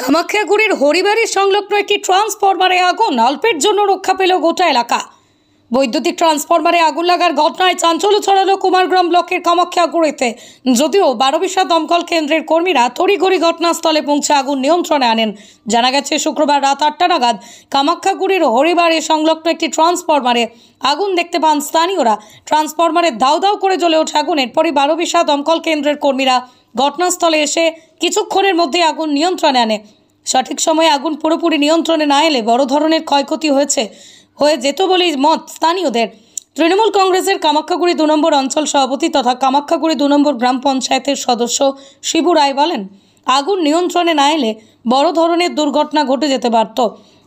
কামাখ্যাগুড়ির হরিবাড়ি সংলগ্ন একটি ট্রান্সফরমারে আগুন, অল্পের জন্য রক্ষা পেল গোটা এলাকা। বৈদ্যুতিক ট্রান্সফরমারে আগুন লাগার ঘটনায় চাঞ্চল্য ছড়ালো কুমারগ্রাম ব্লকের কামাখ্যাগুড়িতে। যদিও 12 দমকল কেন্দ্রের কর্মীরা তড়িঘড়ি ঘটনাস্থলে পৌঁছে আগুন নিয়ন্ত্রণে আনেন। জানা গেছে শুক্রবার রাত 8টা নাগাদ কামাখ্যাগুড়ির হরিবাড়ি সংলগ্ন একটি ট্রান্সফরমারে আগুন দেখতে পান স্থানীয়রা। ট্রান্সফরমারে দাউ দাউ করে জ্বলে ওঠে আগুন। এরপরই 12 দমকল কেন্দ্রের কর্মীরা ঘটনাস্থলে এসে কিছুক্ষণের মধ্যে আগুন নিয়ন্ত্রণে আনে। সঠিক সময়ে আগুন পুরোপুরি নিয়ন্ত্রণে না এলে বড় ধরনের ক্ষয়ক্ষতি হয়ে যেত বলেই মত স্থানীয়দের। তৃণমূল কংগ্রেসের কামাখ্যাগুড়ি 2 নম্বর অঞ্চল সভাপতি তথা কামাখ্যাগুড়ি 2 নম্বর গ্রাম পঞ্চায়েতের সদস্য শিবু রায় বলেন, আগুন নিয়ন্ত্রণে না এলে বড় ধরনের দুর্ঘটনা ঘটে যেতে পারত।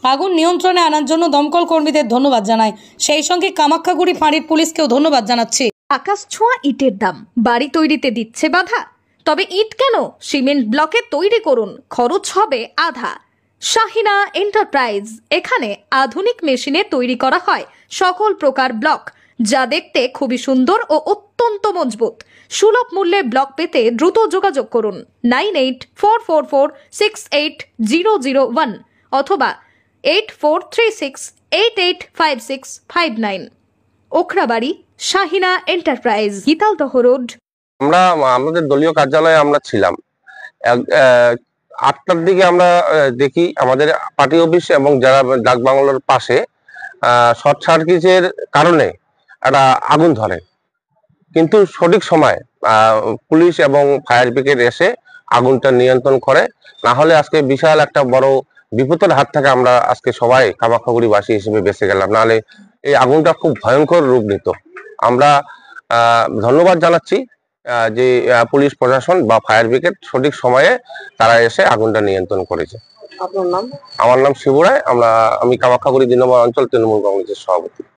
আগুন নিয়ন্ত্রণে আনার জন্য দমকল কর্মীদের ধন্যবাদ জানায়। সেই সঙ্গে কামাখ্যাগুড়ি ফাঁড়ির পুলিশকেও ধন্যবাদ জানাচ্ছি। আকাশ ছোঁয়া ইটের দাম বাড়ি তৈরিতে দিচ্ছে বাধা? তবে ইট কেন, সিমেন্ট ব্লকে তৈরি করুন, খরচ হবে আধা। শাহিনা এন্টারপ্রাইজ, এখানে আধুনিক মেশিনে তৈরি করা হয় সকল প্রকার ব্লক, যা দেখতে খুবই সুন্দর ও অত্যন্ত মজবুত। সুলভ মূল্যে ব্লক পেতে দ্রুত যোগাযোগ করুন 9844468001 অথবা 8436885659। Okhrabari, Shahina enterprise, Gitaldaha road. আমাদের দলীয় কার্যালয়ে আমরা ছিলাম। 8টার দিকে আমরা দেখি আমাদের পার্টি অফিস এবং যারা ডাক বাংলোর পাশে শর্ট সার্কিটের কারণে একটা আগুন ধরে, কিন্তু সঠিক সময় পুলিশ এবং ফায়ার ব্রিগেড এসে আগুনটা নিয়ন্ত্রণ করে। না হলে আজকে বিশাল একটা বড় বিপদের হাত থেকে আমরা আজকে সবাই কামাখ্যাগুড়িবাসী হিসেবে বেঁচে গেলাম, নাহলে এই আগুনটা খুব ভয়ঙ্কর রূপ নিত। আমরা ধন্যবাদ জানাচ্ছি যে পুলিশ প্রশাসন বা ফায়ার ব্রিগেড সঠিক সময়ে তারা এসে আগুনটা নিয়ন্ত্রণ করেছে। আপনার নাম? আমার নাম শিবু রায়, আমি কামাখ্যাগুড়ি 2 নম্বর অঞ্চল তৃণমূল কংগ্রেসের সভাপতি।